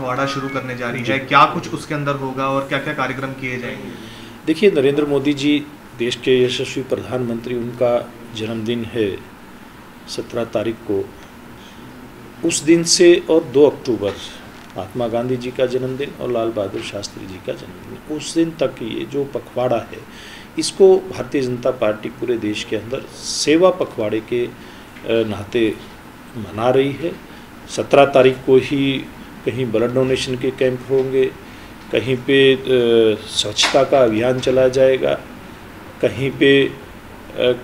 पखवाड़ा शुरू करने जा रही है, क्या कुछ उसके अंदर होगा और क्या क्या कार्यक्रम किए जाएंगे? देखिए, नरेंद्र मोदी जी देश के यशस्वी प्रधानमंत्री, उनका जन्मदिन है 17 तारीख को। उस दिन से और 2 अक्टूबर महात्मा गांधी जी का जन्मदिन और लाल बहादुर शास्त्री जी का जन्मदिन, उस दिन तक ये जो पखवाड़ा है, इसको भारतीय जनता पार्टी पूरे देश के अंदर सेवा पखवाड़े के नाते मना रही है। 17 तारीख को ही कहीं ब्लड डोनेशन के कैंप होंगे, कहीं पे स्वच्छता का अभियान चलाया जाएगा, कहीं पे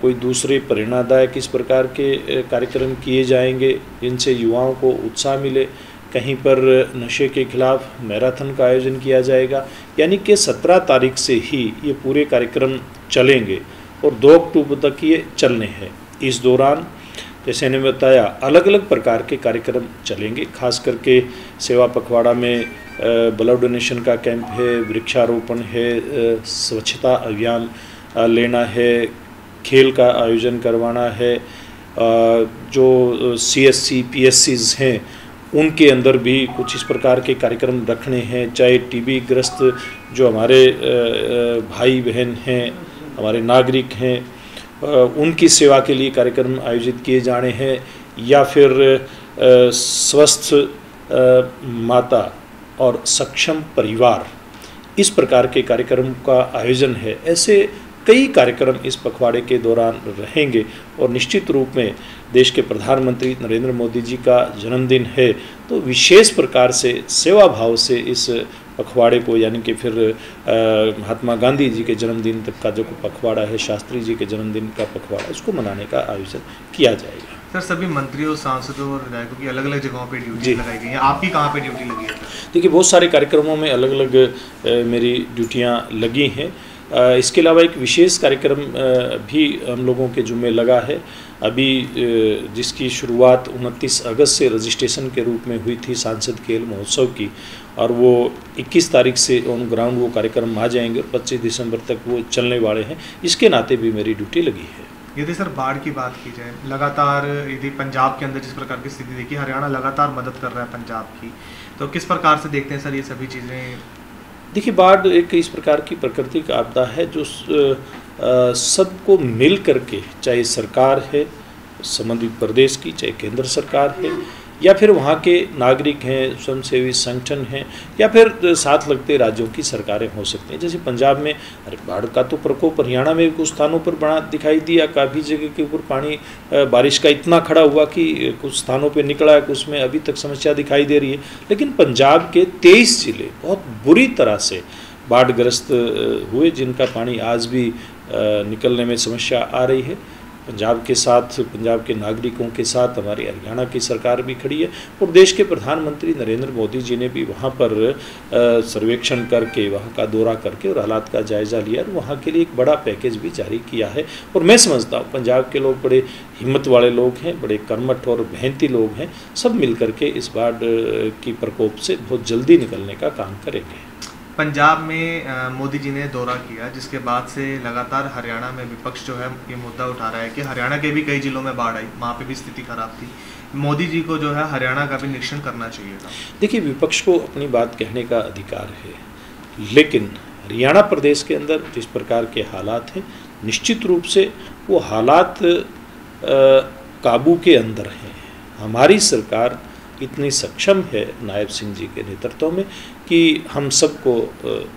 कोई दूसरे प्रेरणादायक इस प्रकार के कार्यक्रम किए जाएंगे जिनसे युवाओं को उत्साह मिले, कहीं पर नशे के खिलाफ मैराथन का आयोजन किया जाएगा। यानी कि 17 तारीख से ही ये पूरे कार्यक्रम चलेंगे और 2 अक्टूबर तक ये चलने हैं। इस दौरान जैसे मैंने बताया, अलग अलग प्रकार के कार्यक्रम चलेंगे। खास करके सेवा पखवाड़ा में ब्लड डोनेशन का कैंप है, वृक्षारोपण है, स्वच्छता अभियान लेना है, खेल का आयोजन करवाना है, जो CSC PSCs हैं उनके अंदर भी कुछ इस प्रकार के कार्यक्रम रखने हैं। चाहे TB ग्रस्त जो हमारे भाई बहन हैं, हमारे नागरिक हैं, उनकी सेवा के लिए कार्यक्रम आयोजित किए जाने हैं, या फिर स्वस्थ माता और सक्षम परिवार, इस प्रकार के कार्यक्रम का आयोजन है। ऐसे कई कार्यक्रम इस पखवाड़े के दौरान रहेंगे और निश्चित रूप में देश के प्रधानमंत्री नरेंद्र मोदी जी का जन्मदिन है, तो विशेष प्रकार से सेवा भाव से इस पखवाड़े को, यानी कि फिर महात्मा गांधी जी के जन्मदिन तक का जो पखवाड़ा है, शास्त्री जी के जन्मदिन का पखवाड़ा, इसको मनाने का आयोजन किया जाएगा। सर, सभी मंत्रियों, सांसदों और विधायकों की अलग अलग जगहों पे ड्यूटी लगाई गई है, आपकी कहाँ पे ड्यूटी लगी है? देखिए, बहुत सारे कार्यक्रमों में अलग अलग मेरी ड्यूटियाँ लगी हैं। इसके अलावा एक विशेष कार्यक्रम भी हम लोगों के जुम्मे लगा है अभी, जिसकी शुरुआत 29 अगस्त से रजिस्ट्रेशन के रूप में हुई थी सांसद खेल महोत्सव की, और वो 21 तारीख से ऑन ग्राउंड वो कार्यक्रम आ जाएंगे और 25 दिसंबर तक वो चलने वाले हैं। इसके नाते भी मेरी ड्यूटी लगी है। यदि सर बाढ़ की बात की जाए, लगातार यदि पंजाब के अंदर जिस प्रकार की स्थिति देखी, हरियाणा लगातार मदद कर रहा है पंजाब की, तो किस प्रकार से देखते हैं सर ये सभी चीज़ें? देखिए, बाढ़ एक इस प्रकार की प्राकृतिक आपदा है जो सबको मिल करके, चाहे सरकार है संबंधित प्रदेश की, चाहे केंद्र सरकार है, या फिर वहाँ के नागरिक हैं, स्वयंसेवी संगठन हैं, या फिर साथ लगते राज्यों की सरकारें हो सकती हैं। जैसे पंजाब में बाढ़ का तो प्रकोप हरियाणा में कुछ स्थानों पर बड़ा दिखाई दिया, काफ़ी जगह के ऊपर पानी बारिश का इतना खड़ा हुआ कि कुछ स्थानों पर निकला है, कुछ में अभी तक समस्या दिखाई दे रही है। लेकिन पंजाब के 23 जिले बहुत बुरी तरह से बाढ़ग्रस्त हुए, जिनका पानी आज भी निकलने में समस्या आ रही है। पंजाब के साथ, पंजाब के नागरिकों के साथ हमारी हरियाणा की सरकार भी खड़ी है, और देश के प्रधानमंत्री नरेंद्र मोदी जी ने भी वहाँ पर सर्वेक्षण करके, वहाँ का दौरा करके और हालात का जायज़ा लिया, और वहाँ के लिए एक बड़ा पैकेज भी जारी किया है। और मैं समझता हूँ पंजाब के लोग बड़े हिम्मत वाले लोग हैं, बड़े कर्मठ और मेहनती लोग हैं, सब मिल करके इस बाढ़ की प्रकोप से बहुत जल्दी निकलने का काम करेंगे। पंजाब में मोदी जी ने दौरा किया, जिसके बाद से लगातार हरियाणा में विपक्ष जो है ये मुद्दा उठा रहा है कि हरियाणा के भी कई जिलों में बाढ़ आई, वहाँ पे भी स्थिति खराब थी, मोदी जी को जो है हरियाणा का भी निरीक्षण करना चाहिए था। देखिए, विपक्ष को अपनी बात कहने का अधिकार है, लेकिन हरियाणा प्रदेश के अंदर जिस प्रकार के हालात हैं, निश्चित रूप से वो हालात काबू के अंदर हैं। हमारी सरकार इतनी सक्षम है नायब सिंह जी के नेतृत्व में कि हम सबको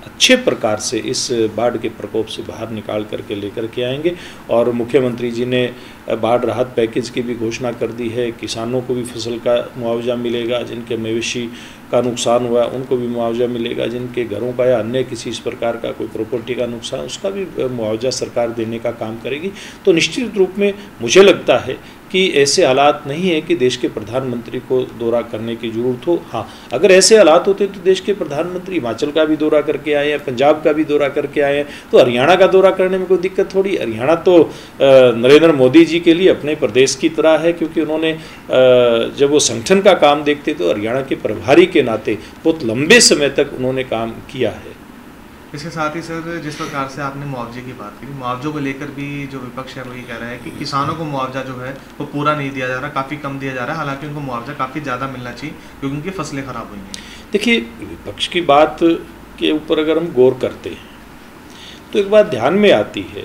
अच्छे प्रकार से इस बाढ़ के प्रकोप से बाहर निकाल करके लेकर के आएंगे। और मुख्यमंत्री जी ने बाढ़ राहत पैकेज की भी घोषणा कर दी है। किसानों को भी फसल का मुआवजा मिलेगा, जिनके मवेशी का नुकसान हुआ उनको भी मुआवजा मिलेगा, जिनके घरों का या अन्य किसी इस प्रकार का कोई प्रॉपर्टी का नुकसान, उसका भी मुआवजा सरकार देने का काम करेगी। तो निश्चित रूप में मुझे लगता है कि ऐसे हालात नहीं है कि देश के प्रधानमंत्री को दौरा करने की ज़रूरत हो। हाँ, अगर ऐसे हालात होते तो देश के प्रधानमंत्री हिमाचल का भी दौरा करके आए हैं, पंजाब का भी दौरा करके आए हैं, तो हरियाणा का दौरा करने में कोई दिक्कत थोड़ी। हरियाणा तो नरेंद्र मोदी जी के लिए अपने प्रदेश की तरह है, क्योंकि उन्होंने जब वो संगठन का काम देखते तो हरियाणा के प्रभारी के नाते बहुत लंबे समय तक उन्होंने काम किया है। इसके साथ ही सर, जिस प्रकार से आपने मुआवजे की बात की, मुआवजों को लेकर भी जो विपक्ष है वो ये कह रहा है कि किसानों को मुआवजा जो है वो पूरा नहीं दिया जा रहा, काफ़ी कम दिया जा रहा है, हालांकि उनको मुआवजा काफ़ी ज़्यादा मिलना चाहिए क्योंकि उनकी फसलें खराब हुई हैं। देखिए, विपक्ष की बात के ऊपर अगर हम गौर करते हैं तो एक बात ध्यान में आती है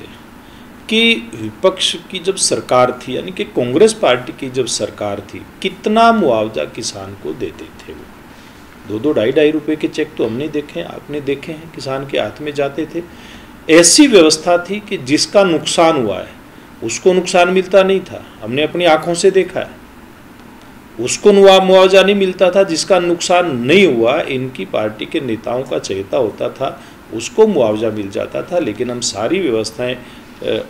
कि विपक्ष की जब सरकार थी, यानी कि कांग्रेस पार्टी की जब सरकार थी, कितना मुआवजा किसान को देते थे वो। 2-2 ढाई रुपए के चेक तो हमने देखे हैं, आपने देखे हैं, किसान के हाथ में जाते थे। ऐसी व्यवस्था थी कि जिसका नुकसान हुआ है उसको नुकसान मिलता नहीं था, हमने अपनी आंखों से देखा है। उसको मुआवजा नहीं मिलता था, जिसका नुकसान नहीं हुआ इनकी पार्टी के नेताओं का चहेता होता था उसको मुआवजा मिल जाता था। लेकिन हम सारी व्यवस्थाएं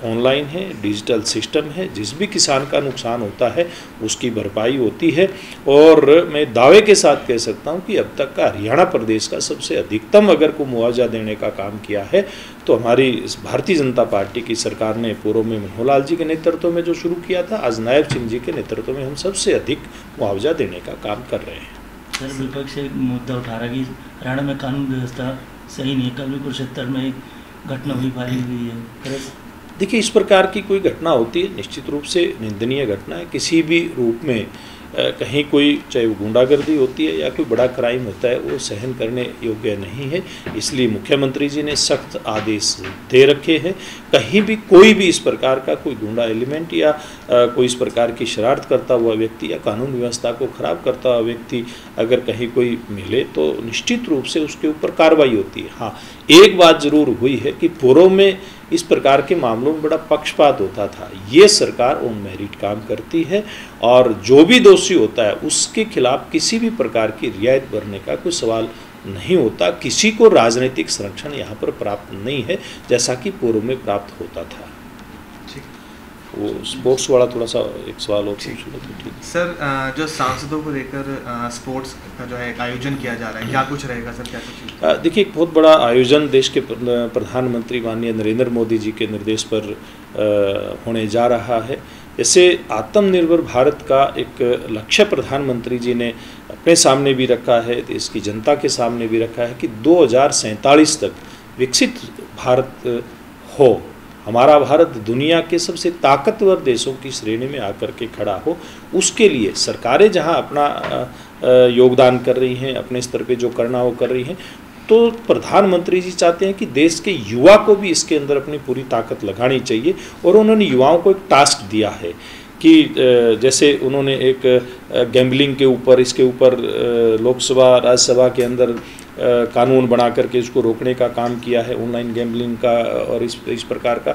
ऑनलाइन है, डिजिटल सिस्टम है, जिस भी किसान का नुकसान होता है उसकी भरपाई होती है। और मैं दावे के साथ कह सकता हूं कि अब तक का हरियाणा प्रदेश का सबसे अधिकतम अगर को मुआवजा देने का काम किया है तो हमारी भारतीय जनता पार्टी की सरकार ने पूर्व में मनोहर लाल जी के नेतृत्व में जो शुरू किया था, आज नायब सिंह जी के नेतृत्व में हम सबसे अधिक मुआवजा देने का काम कर रहे हैं। सर, विपक्ष एक मुद्दा उठा रहा है कि हरियाणा में कानून व्यवस्था सही नहीं है। कल भी कुरुक्षेत्र में एक घटना हुई, फायरिंग हुई है। देखिए, इस प्रकार की कोई घटना होती है, निश्चित रूप से निंदनीय घटना है। किसी भी रूप में कहीं कोई, चाहे वो गुंडागर्दी होती है या कोई बड़ा क्राइम होता है, वो सहन करने योग्य नहीं है। इसलिए मुख्यमंत्री जी ने सख्त आदेश दे रखे हैं। कहीं भी कोई भी इस प्रकार का कोई गुंडा एलिमेंट या कोई इस प्रकार की शरारत करता हुआ व्यक्ति या कानून व्यवस्था को खराब करता हुआ व्यक्ति अगर कहीं कोई मिले तो निश्चित रूप से उसके ऊपर कार्रवाई होती है। हाँ, एक बात जरूर हुई है कि पूर्व में इस प्रकार के मामलों में बड़ा पक्षपात होता था। ये सरकार ऑन मेरिट काम करती है और जो भी दोषी होता है उसके खिलाफ किसी भी प्रकार की रियायत बरतने का कोई सवाल नहीं होता। किसी को राजनीतिक संरक्षण यहाँ पर प्राप्त नहीं है जैसा कि पूर्व में प्राप्त होता था। वो स्पोर्ट्स वाला थोड़ा सा एक सवाल और पूछ लो तो ठीक। सर, जो सांसदों को लेकर स्पोर्ट्स का जो है एक आयोजन किया जा रहा है, क्या कुछ रहेगा सर, क्या कुछ? देखिए, एक बहुत बड़ा आयोजन देश के प्रधानमंत्री माननीय नरेंद्र मोदी जी के निर्देश पर होने जा रहा है। जैसे आत्मनिर्भर भारत का एक लक्ष्य प्रधानमंत्री जी ने अपने सामने भी रखा है, देश की जनता के सामने भी रखा है कि 2047 तक विकसित भारत हो, हमारा भारत दुनिया के सबसे ताकतवर देशों की श्रेणी में आकर के खड़ा हो। उसके लिए सरकारें जहां अपना योगदान कर रही हैं, अपने स्तर पे जो करना वो कर रही हैं, तो प्रधानमंत्री जी चाहते हैं कि देश के युवा को भी इसके अंदर अपनी पूरी ताकत लगानी चाहिए। और उन्होंने युवाओं को एक टास्क दिया है कि जैसे उन्होंने एक गैम्बलिंग के ऊपर, इसके ऊपर लोकसभा राज्यसभा के अंदर कानून बना करके इसको रोकने का काम किया है, ऑनलाइन गैम्बलिंग का और इस प्रकार का।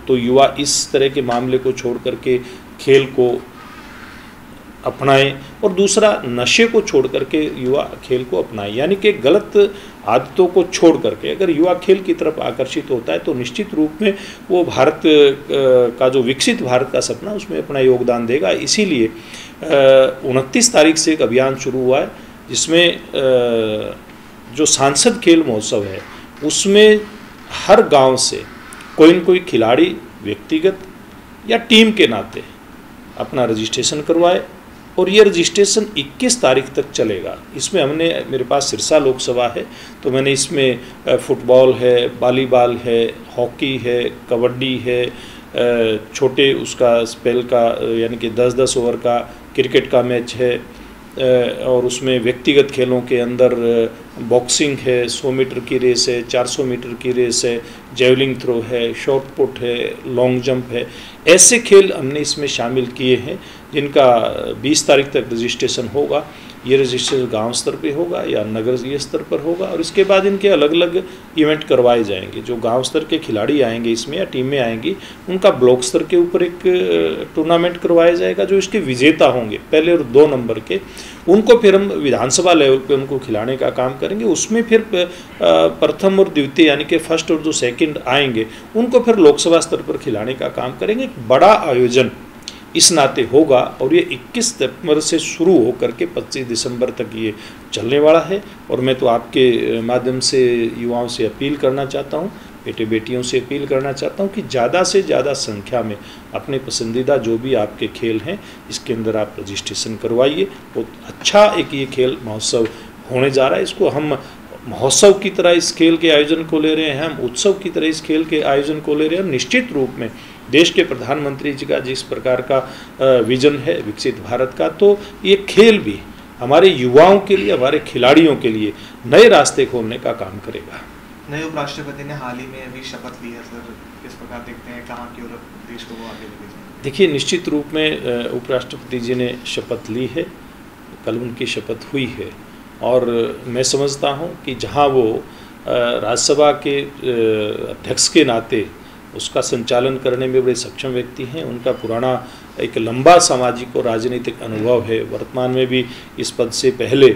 तो युवा इस तरह के मामले को छोड़ करके खेल को अपनाएं और दूसरा नशे को छोड़ करके युवा खेल को अपनाएं। यानी कि गलत आदतों को छोड़ करके अगर युवा खेल की तरफ आकर्षित होता है तो निश्चित रूप में वो भारत का जो विकसित भारत का सपना उसमें अपना योगदान देगा। इसीलिए 29 तारीख से एक अभियान शुरू हुआ है जिसमें जो सांसद खेल महोत्सव है उसमें हर गांव से कोई न कोई खिलाड़ी व्यक्तिगत या टीम के नाते अपना रजिस्ट्रेशन करवाए और ये रजिस्ट्रेशन 21 तारीख तक चलेगा। इसमें हमने, मेरे पास सिरसा लोकसभा है तो मैंने इसमें फुटबॉल है, वॉलीबॉल है, हॉकी है, कबड्डी है, छोटे उसका स्पेल का यानी कि 10-10 ओवर का क्रिकेट का मैच है और उसमें व्यक्तिगत खेलों के अंदर बॉक्सिंग है, 100 मीटर की रेस है, 400 मीटर की रेस है, जेवलिंग थ्रो है, शॉट पुट है, लॉन्ग जंप है। ऐसे खेल हमने इसमें शामिल किए हैं जिनका 20 तारीख तक रजिस्ट्रेशन होगा। ये रजिस्ट्रेशन गांव स्तर पे होगा या नगरीय स्तर पर होगा और इसके बाद इनके अलग अलग इवेंट करवाए जाएंगे। जो गांव स्तर के खिलाड़ी आएंगे इसमें या टीमें आएंगी उनका ब्लॉक स्तर के ऊपर एक टूर्नामेंट करवाया जाएगा। जो इसके विजेता होंगे पहले और 2 नंबर के, उनको फिर हम विधानसभा लेवल पे उनको खिलाने का काम करेंगे। उसमें फिर प्रथम और द्वितीय यानी कि फर्स्ट और जो सेकंड आएंगे उनको फिर लोकसभा स्तर पर खिलाने का काम करेंगे। एक बड़ा आयोजन इस नाते होगा और ये 21 सितंबर से शुरू होकर के 25 दिसंबर तक ये चलने वाला है। और मैं तो आपके माध्यम से युवाओं से अपील करना चाहता हूँ, बेटे बेटियों से अपील करना चाहता हूँ कि ज़्यादा से ज़्यादा संख्या में अपने पसंदीदा जो भी आपके खेल हैं इसके अंदर आप रजिस्ट्रेशन करवाइए। बहुत अच्छा एक ये खेल महोत्सव होने जा रहा है। इसको हम महोत्सव की तरह इस खेल के आयोजन को ले रहे हैं, हम उत्सव की तरह इस खेल के आयोजन को ले रहे हैं। निश्चित रूप में देश के प्रधानमंत्री जी का जिस प्रकार का विजन है विकसित भारत का, तो ये खेल भी हमारे युवाओं के लिए, हमारे खिलाड़ियों के लिए नए रास्ते खोलने का काम करेगा। नए उपराष्ट्रपति ने हाल ही में अभी शपथ ली है सर, किस प्रकार देखते हैं, कहाँ की ओर देश को वो आगे लेके जाएंगे? देखिए, निश्चित रूप में उपराष्ट्रपति जी ने शपथ ली है, कल उनकी शपथ हुई है, और मैं समझता हूं कि जहां वो राज्यसभा के अध्यक्ष के नाते उसका संचालन करने में बड़े सक्षम व्यक्ति हैं। उनका पुराना एक लंबा सामाजिक और राजनीतिक अनुभव है। वर्तमान में भी इस पद से पहले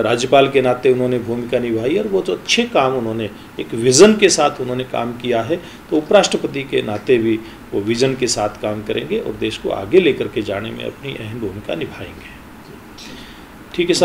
राज्यपाल के नाते उन्होंने भूमिका निभाई, और वो जो अच्छे काम उन्होंने एक विज़न के साथ उन्होंने काम किया है, तो उपराष्ट्रपति के नाते भी वो विज़न के साथ काम करेंगे और देश को आगे लेकर के जाने में अपनी अहम भूमिका निभाएंगे। ठीक है साहब।